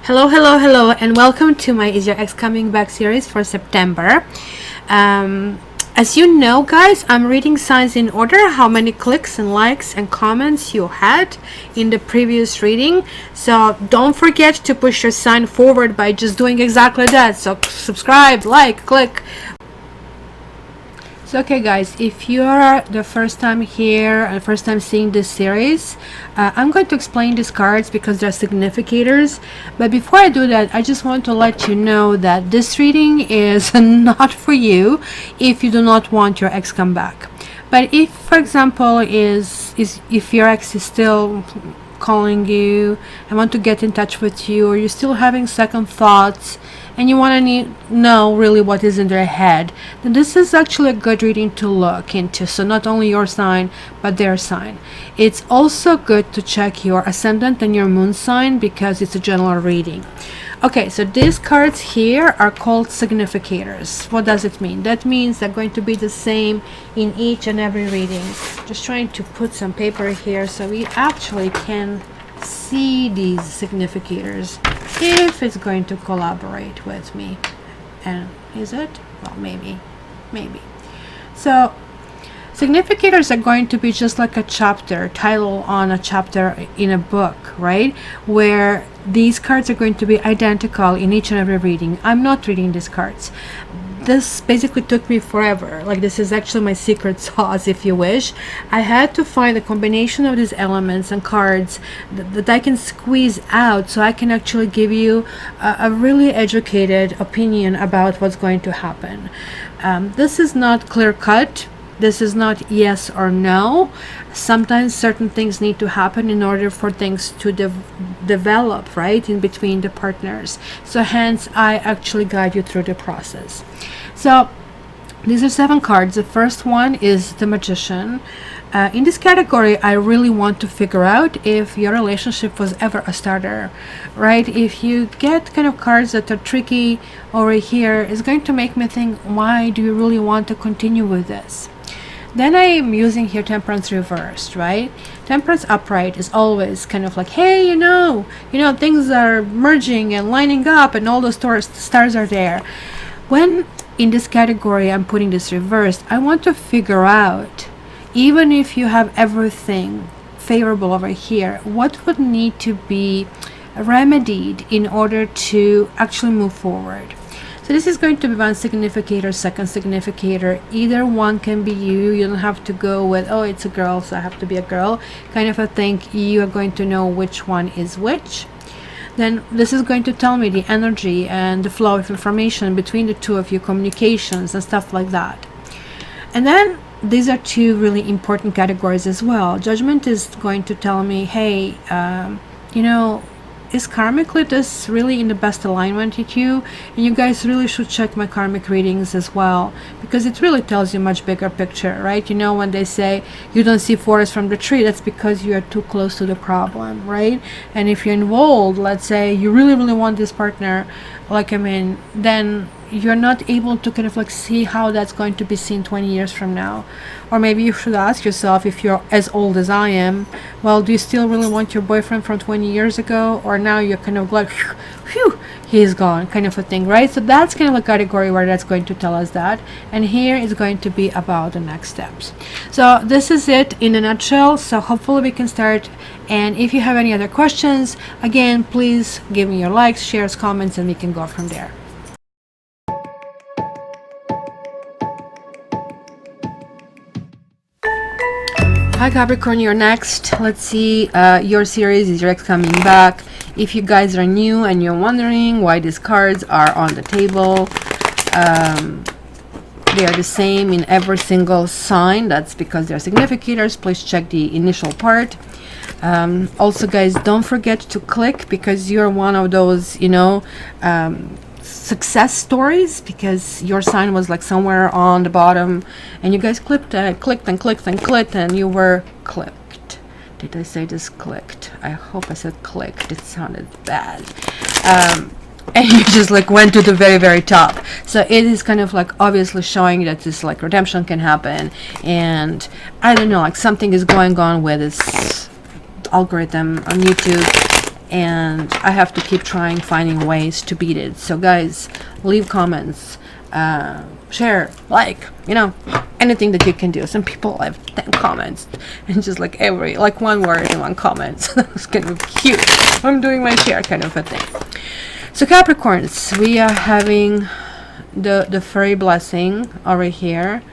Hello, hello, hello, and welcome to my Is Your Ex Coming Back series for September. As you know, guys, I'm reading signs in order, how many clicks and likes and comments you had in the previous reading. So don't forget to push your sign forward by just doing exactly that. So subscribe, like, click. So okay guys, if you're the first time here and first time seeing this series, I'm going to explain these cards because they're significators. But before I do that, I just want to let you know that this reading is not for you if you do not want your ex come back. But if, for example, if your ex is still calling you and want to get in touch with you, or you're still having second thoughts and you want to know really what is in their head, then this is actually a good reading to look into. So not only your sign but their sign. It's also good to check your ascendant and your moon sign because it's a general reading. Okay, so these cards here are called significators. What does it mean? That means they're going to be the same in each and every reading. Just trying to put some paper here so we actually can see these significators if it's going to collaborate with me. And is it? Well, maybe. So significators are going to be just like a chapter title on a chapter in a book, right? Where these cards are going to be identical in each and every reading. I'm not reading these cards. This basically took me forever. Like, this is actually my secret sauce, if you wish. I had to find a combination of these elements and cards that I can squeeze out so I can actually give you a really educated opinion about what's going to happen. This is not clear cut. This is not yes or no. Sometimes certain things need to happen in order for things to develop, right, in between the partners. So hence, I actually guide you through the process. So these are 7 cards. The first one is the Magician. In this category, I really want to figure out if your relationship was ever a starter, right? If you get kind of cards that are tricky over here, it's going to make me think, why do you really want to continue with this? Then I am using here Temperance reversed, right? Temperance upright is always kind of like, hey, you know, things are merging and lining up and all the stars are there. When in this category I'm putting this reversed, I want to figure out, even if you have everything favorable over here, what would need to be remedied in order to actually move forward. So this is going to be one significator, second significator. Either one can be you. You don't have to go with, oh, it's a girl, so I have to be a girl, kind of a thing. You are going to know which one is which. Then this is going to tell me the energy and the flow of information between the two of you, communications and stuff like that. And then these are 2 really important categories as well. Judgment is going to tell me, hey, is karmically this really in the best alignment with you? And you guys really should check my karmic readings as well, because it really tells you much bigger picture, right? You know, when they say you don't see forest from the tree, that's because you are too close to the problem, right? And if you're involved, let's say you really want this partner, then you're not able to kind of like see how that's going to be seen 20 years from now. Or maybe you should ask yourself, if you're as old as I am, well, do you still really want your boyfriend from 20 years ago? Or now you're kind of like, phew, he's gone, kind of a thing, right? So that's kind of a category where that's going to tell us that. And here is going to be about the next steps. So this is it in a nutshell. So hopefully we can start. And if you have any other questions, again, please give me your likes, shares, comments, and we can go from there. Hi Capricorn, you're next. Let's see your series, Is Your Ex Coming Back? If you guys are new and you're wondering why these cards are on the table, they are the same in every single sign. That's because they're significators. Please check the initial part. Also guys, don't forget to click, because you're one of those, success stories, because your sign was like somewhere on the bottom and you guys clicked and you were clicked. Did I say this clicked? I hope I said clicked. It sounded bad. And you just like went to the very top. So it is kind of like obviously showing that this like redemption can happen, and I don't know, like something is going on with this algorithm on YouTube. and I have to keep trying, finding ways to beat it. So guys, leave comments, share, like, anything that you can do. Some people have 10 comments and just like one word in one comment. So that's kind of cute. I'm doing my share kind of a thing. So Capricorns, we are having the fairy blessing over here,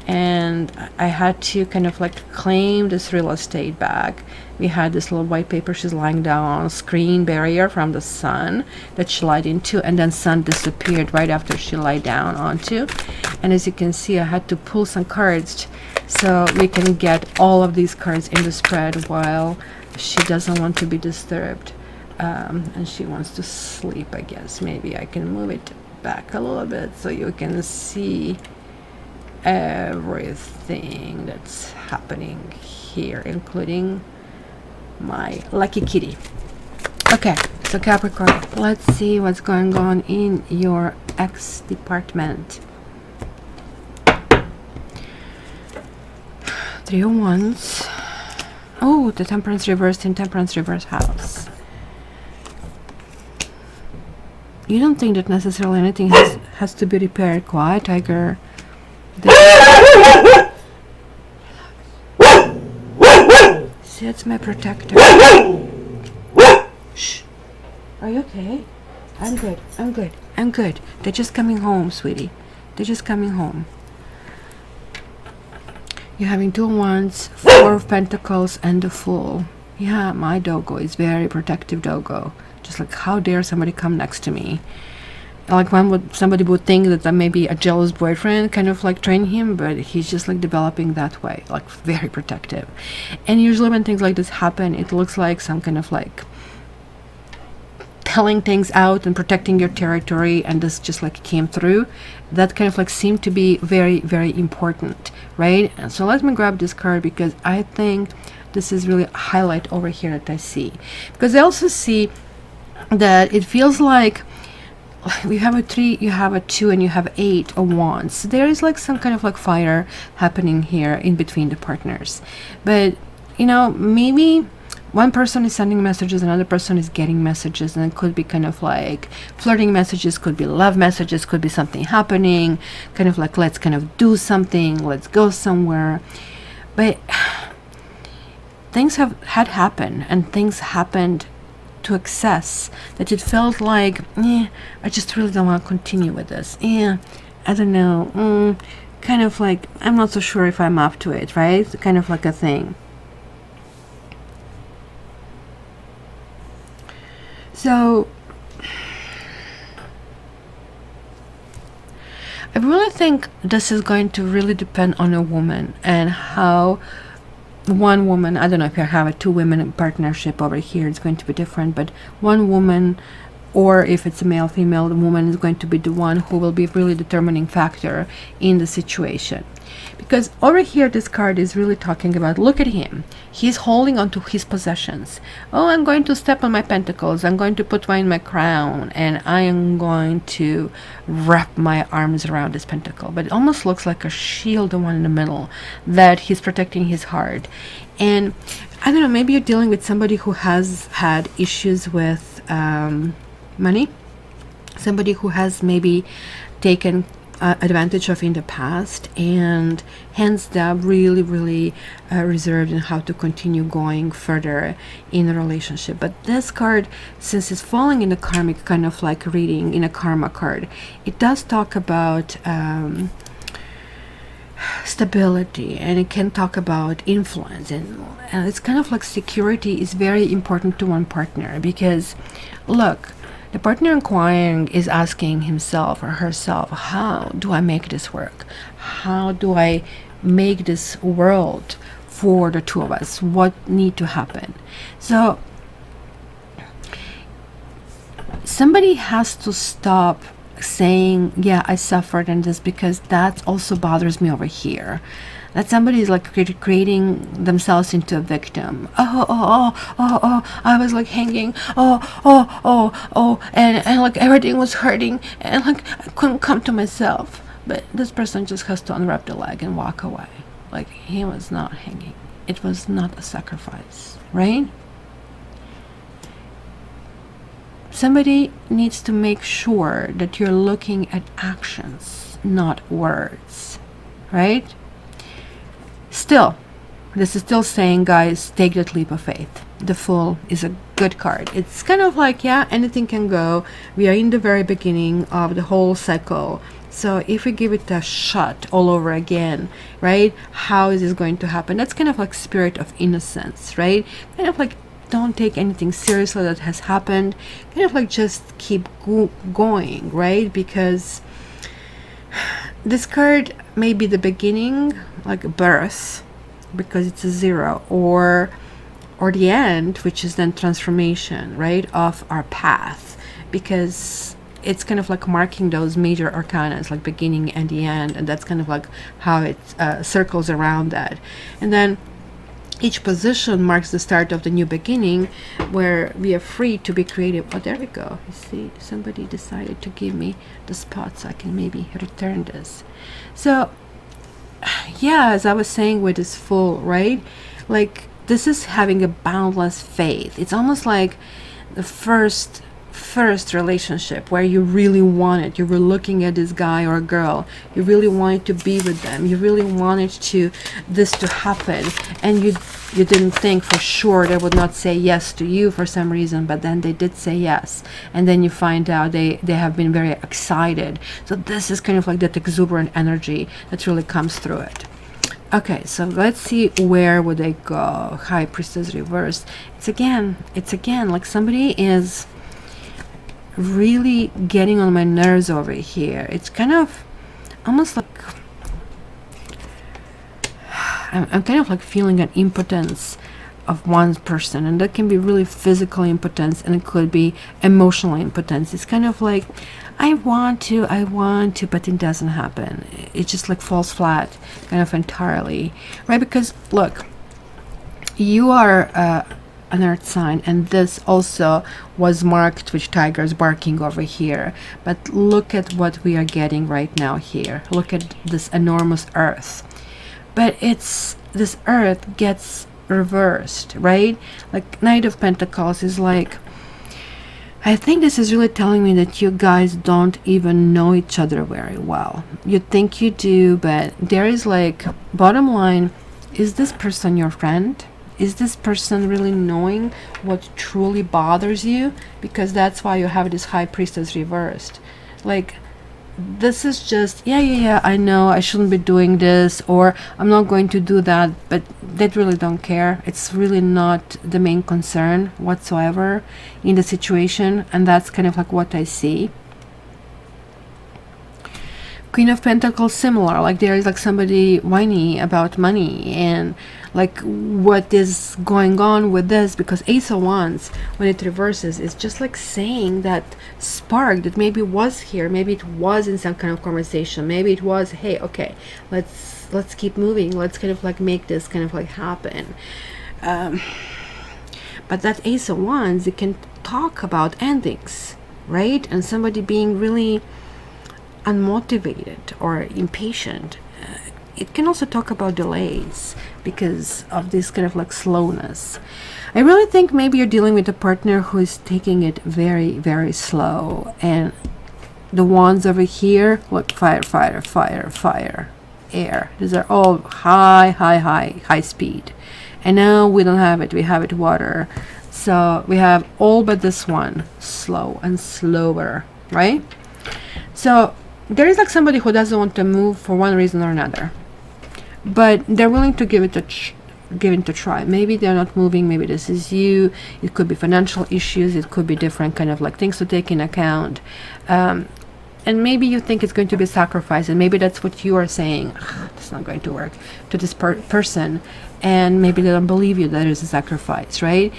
and I had to kind of like claim this real estate back. We had this little white paper she's lying down on, a screen barrier from the sun that she lied into, and then sun disappeared right after she lied down onto. And as you can see, I had to pull some cards so we can get all of these cards in the spread while she doesn't want to be disturbed, and she wants to sleep. I guess maybe I can move it back a little bit so you can see everything that's happening here, including my lucky kitty. Okay, so Capricorn, let's see what's going on in your ex department. 3 of Wands. Oh, the Temperance reversed in Temperance reverse house. You don't think that necessarily anything has to be repaired. Quiet, Tiger. See, it's my protector. Shh. Are you okay? I'm good. I'm good. I'm good. They're just coming home, sweetie. They're just coming home. You're having 2 of Wands, 4 of Pentacles, and the Fool. Yeah, my doggo is very protective doggo. Just like, how dare somebody come next to me? Like somebody would think that I may be a jealous boyfriend, kind of like train him, but he's just like developing that way, like very protective. And usually when things like this happen, it looks like some kind of like telling things out and protecting your territory, and this just like came through. That kind of like seemed to be very, very important, right? And so let me grab this card, because I think this is really a highlight over here that I see, because I also see that it feels like we have a 3, you have a 2, and you have 8 of Wands. So there is like some kind of like fire happening here in between the partners. But maybe one person is sending messages, another person is getting messages, and it could be kind of like flirting messages, could be love messages, could be something happening, kind of like, let's kind of do something, let's go somewhere. But things had happened, and things happened to excess, that it felt like, I just really don't want to continue with this. I don't know. Kind of like, I'm not so sure if I'm up to it, right? Kind of like a thing. So I really think this is going to really depend on a woman, and how one woman, I don't know if you have a 2 women in partnership over here, it's going to be different, but one woman, or if it's a male female, the woman is going to be the one who will be really determining factor in the situation. Because over here this card is really talking about, look at him, he's holding on to his possessions. Oh, I'm going to step on my pentacles, I'm going to put one in my crown, and I am going to wrap my arms around this pentacle. But it almost looks like a shield, the one in the middle, that he's protecting his heart. And I don't know, maybe you're dealing with somebody who has had issues with money, somebody who has maybe taken advantage of in the past, and hence they're really, really reserved in how to continue going further in a relationship. But this card, since it's falling in the karmic kind of like reading, in a karma card, it does talk about stability, and it can talk about influence, and it's kind of like security is very important to one partner. Because look, the partner inquiring is asking himself or herself, how do I make this work? How do I make this world for the 2 of us? What need to happen? So somebody has to stop saying, yeah, I suffered in this, because that also bothers me over here. That somebody is like creating themselves into a victim. I was like hanging, and like everything was hurting, and like I couldn't come to myself. But this person just has to unwrap the leg and walk away. Like, he was not hanging. It was not a sacrifice, right? somebody needs to make sure that you're looking at actions, not words, right? Still, this is still saying, guys, take that leap of faith. The Fool is a good card. It's kind of like, yeah, anything can go. We are in the very beginning of the whole cycle. So if we give it a shot all over again, right? How is this going to happen? That's kind of like spirit of innocence, right? Kind of like, don't take anything seriously that has happened. Kind of like just keep going, right? Because this card may be the beginning, like a birth, because it's a 0, or the end, which is then transformation, right, of our path, because it's kind of like marking those major arcana, like beginning and the end, and that's kind of like how it circles around that. And then each position marks the start of the new beginning, where we are free to be creative. Oh, there we go. You see, somebody decided to give me the spot so I can maybe return this. So yeah, as I was saying with this Fool, right, like, this is having a boundless faith. It's almost like the first relationship where you really wanted, you were looking at this guy or girl, you really wanted to be with them, you really wanted this to happen, and you didn't think for sure they would not say yes to you for some reason, but then they did say yes, and then you find out they have been very excited. So this is kind of like that exuberant energy that really comes through it. Okay, so let's see, where would they go? High Priestess reversed. It's again like somebody is really getting on my nerves over here. It's kind of almost like I'm kind of like feeling an impotence of one person, and that can be really physical impotence, and it could be emotional impotence. It's kind of like, I want to, but it doesn't happen. It just like falls flat kind of entirely, right? Because look, you are an earth sign, and this also was marked with tigers barking over here, but look at what we are getting right now here. Look at this enormous earth, but this earth gets reversed, right? Like Knight of Pentacles is like, I think this is really telling me that you guys don't even know each other very well. You think you do, but there is like, bottom line, is this person your friend? Is this person really knowing what truly bothers you? Because that's why you have this High Priestess reversed. Like, this is just, yeah, I know I shouldn't be doing this, or I'm not going to do that, but they really don't care. It's really not the main concern whatsoever in the situation, and that's kind of like what I see. Queen of Pentacles, similar, like there is like somebody whiny about money and like what is going on with this, because Ace of Wands, when it reverses, is just like saying that spark that maybe was here, maybe it was in some kind of conversation, maybe it was, hey, okay, let's keep moving, let's kind of like make this kind of like happen. But that Ace of Wands, it can talk about endings, right? And somebody being really unmotivated or impatient. It can also talk about delays because of this kind of like slowness. I really think maybe you're dealing with a partner who is taking it very, very slow. And the wands over here, look, fire, fire, fire, fire, air. These are all high speed. And now we don't have it. We have it water. So we have all but this one, slow and slower, right? So there is like somebody who doesn't want to move for one reason or another, but they're willing to give it a try. Maybe they're not moving, maybe this is you, it could be financial issues, it could be different kind of like things to take in account, and maybe you think it's going to be a sacrifice, and maybe that's what you are saying, it's not going to work to this person, and maybe they don't believe you that it's a sacrifice, right?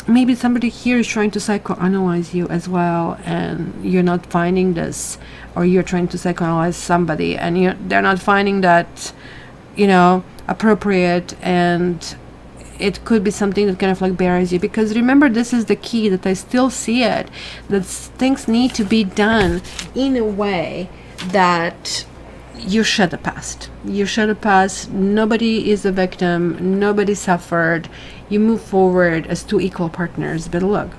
Maybe somebody here is trying to psychoanalyze you as well, and you're not finding this, or you're trying to psychoanalyze somebody and they're not finding that, appropriate, and it could be something that kind of like buries you. Because remember, this is the key, that I still see it, that things need to be done in a way that you shed the past. You shed the past. Nobody is a victim. Nobody suffered. You move forward as two equal partners. But look,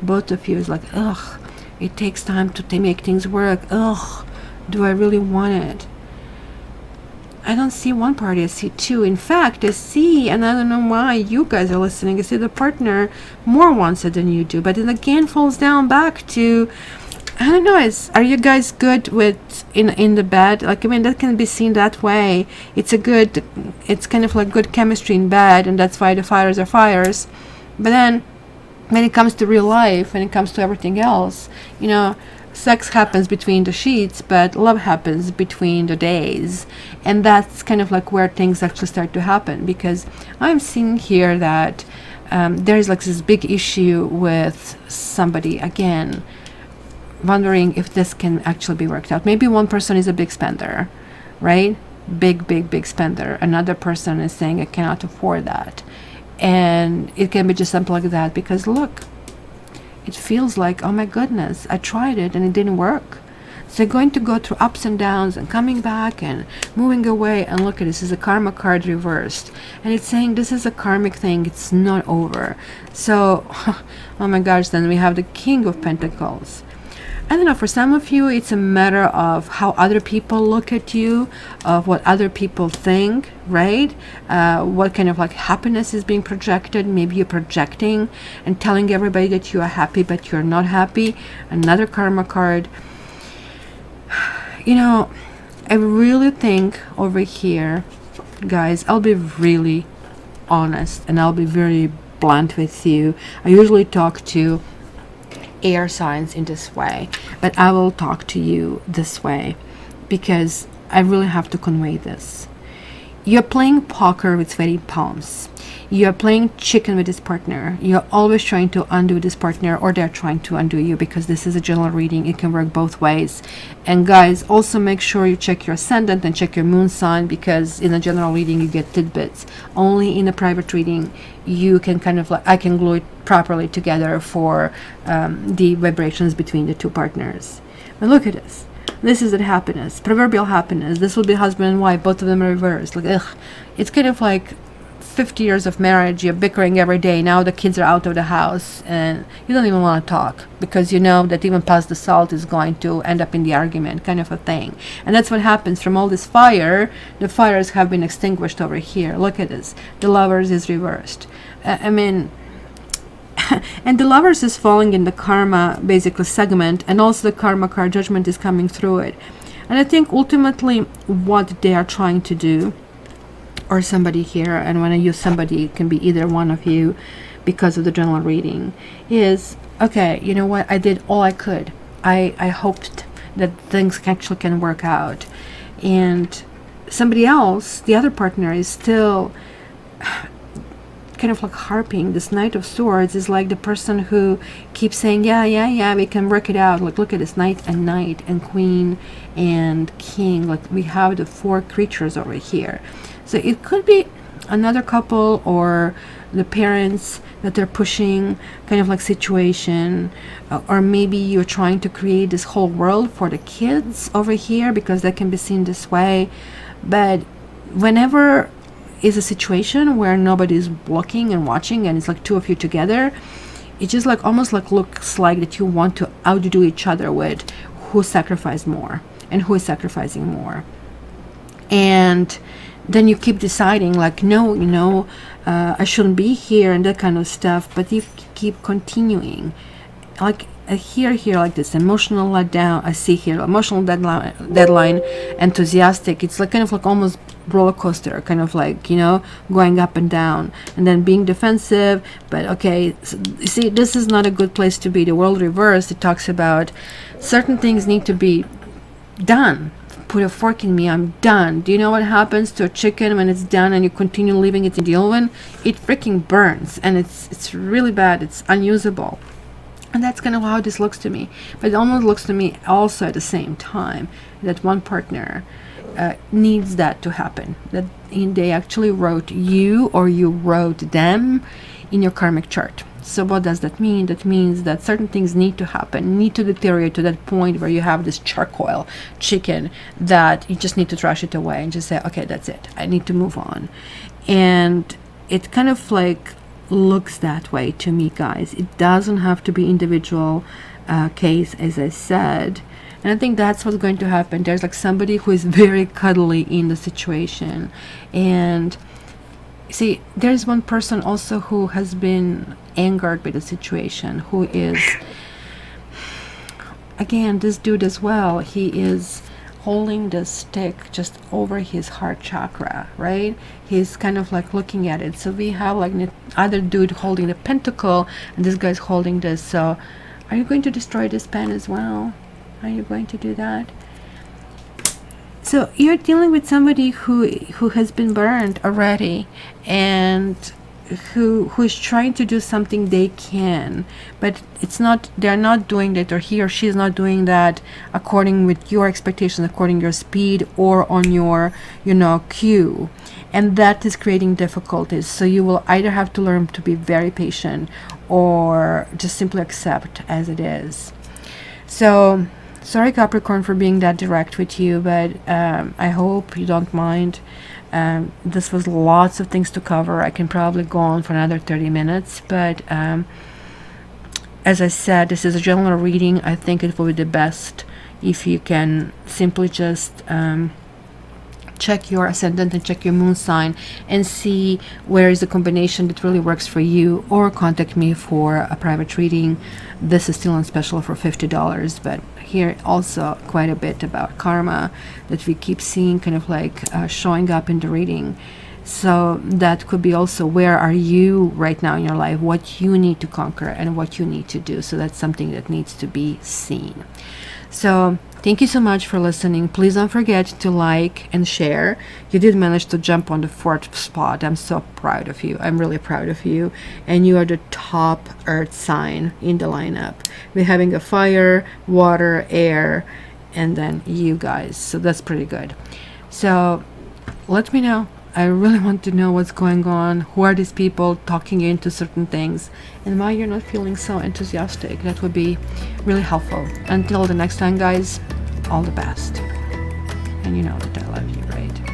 both of you is like, ugh, it takes time to make things work. Ugh, do I really want it? I don't see one party, I see two. In fact, I see, and I don't know why you guys are listening, I see the partner more wants it than you do. But it again falls down back to, I don't know, are you guys good with in the bed? Like, I mean, that can be seen that way. It's kind of like good chemistry in bed, and that's why the fires are fires. But then when it comes to real life, when it comes to everything else, you know, sex happens between the sheets, but love happens between the days. And that's kind of like where things actually start to happen, because I'm seeing here that there's like this big issue with somebody, again, wondering if this can actually be worked out. Maybe one person is a big spender, right? Big spender. Another person is saying, I cannot afford that. And it can be just something like that, because look, it feels like, oh my goodness, I tried it and it didn't work. So you're going to go through ups and downs and coming back and moving away. And look at this is a karma card reversed. And it's saying this is a karmic thing. It's not over. So, oh my gosh, then we have the King of Pentacles. I don't know, for some of you, it's a matter of how other people look at you, of what other people think, right? What kind of like happiness is being projected. Maybe you're projecting and telling everybody that you are happy, but you're not happy. Another karma card. You know, I really think over here, guys, I'll be really honest and I'll be very blunt with you. I usually talk to air signs in this way, but I will talk to you this way because I really have to convey this. You're playing poker with sweaty palms. You're playing chicken with this partner. You're always trying to undo this partner, or they're trying to undo you, because this is a general reading. It can work both ways. And guys, also make sure you check your ascendant and check your moon sign, because in a general reading you get tidbits. Only in a private reading you can kind of like, I can glue it properly together for the vibrations between the two partners. But look at this. This is the happiness, proverbial happiness. This will be husband and wife, both of them are reversed. Like, ugh. It's kind of like 50 years of marriage, you're bickering every day. Now the kids are out of the house and you don't even want to talk, because you know that even past the salt is going to end up in the argument, kind of a thing. And that's what happens from all this fire. The fires have been extinguished over here. Look at this. The Lovers is reversed. I mean, and the Lovers is falling in the karma basically segment, and also the karma card Judgment is coming through it. And I think ultimately what they are trying to do, or somebody here, and when I use somebody, it can be either one of you because of the general reading, is, okay, you know what, I did all I could. I hoped that things actually can work out. And somebody else, the other partner, is still kind of like harping. This Knight of Swords is like the person who keeps saying, yeah, we can work it out. Like, look at this, Knight and Queen and King. Like, we have the 4 creatures over here. So it could be another couple or the parents that they're pushing kind of like situation, or maybe you're trying to create this whole world for the kids over here, because that can be seen this way. But whenever is a situation where nobody's looking and watching and it's like two of you together, it just like almost like looks like that you want to outdo each other with who sacrificed more and who is sacrificing more. And then you keep deciding like, no, you know, I shouldn't be here and that kind of stuff, but you keep continuing. Like I hear here like this emotional letdown. I see here emotional deadline, enthusiastic. It's like kind of like almost roller coaster, kind of like, you know, going up and down, and then being defensive. But okay, so, you see, this is not a good place to be. The world reversed, it talks about certain things need to be done. Put a fork in me, I'm done. Do you know what happens to a chicken when it's done and you continue leaving it in the oven? It freaking burns, and it's really bad. It's unusable. And that's kind of how this looks to me. But it almost looks to me also at the same time that one partner needs that to happen. That they actually wrote you, or you wrote them in your karmic chart. So what does that mean? That means that certain things need to happen, need to deteriorate to that point where you have this charcoal chicken that you just need to trash it away and just say, okay, that's it. I need to move on. And it kind of like looks that way to me, guys. It doesn't have to be individual case, as I said. And I think that's what's going to happen. There's like somebody who is very cuddly in the situation. And see, there's one person also who has been angered by the situation, who is, again, this dude as well. He is holding the stick just over his heart chakra, right? He's kind of like looking at it. So we have like the other dude holding the pentacle, and this guy's holding this. So are you going to destroy this pen as well? Are you going to do that? So you're dealing with somebody who has been burned already, and who's trying to do something they can, but it's not, they're not doing that, or he or she is not doing that according with your expectations, according your speed or on your cue, and that is creating difficulties. So you will either have to learn to be very patient or just simply accept as it is. So sorry, Capricorn, for being that direct with you, but I hope you don't mind. This was lots of things to cover. I can probably go on for another 30 minutes, but as I said, this is a general reading. I think it will be the best if you can simply just check your ascendant and check your moon sign and see where is the combination that really works for you, or contact me for a private reading. This is still on special for $50, but here also quite a bit about karma that we keep seeing kind of like showing up in the reading. So that could be also, where are you right now in your life, what you need to conquer and what you need to do. So that's something that needs to be seen. So thank you so much for listening. Please don't forget to like and share. You did manage to jump on the 4th spot. I'm so proud of you. I'm really proud of you. And you are the top earth sign in the lineup. We're having a fire, water, air, and then you guys. So that's pretty good. So let me know. I really want to know what's going on. Who are these people talking into certain things, and why you're not feeling so enthusiastic? That would be really helpful. Until the next time, guys, all the best. And you know that I love you, right?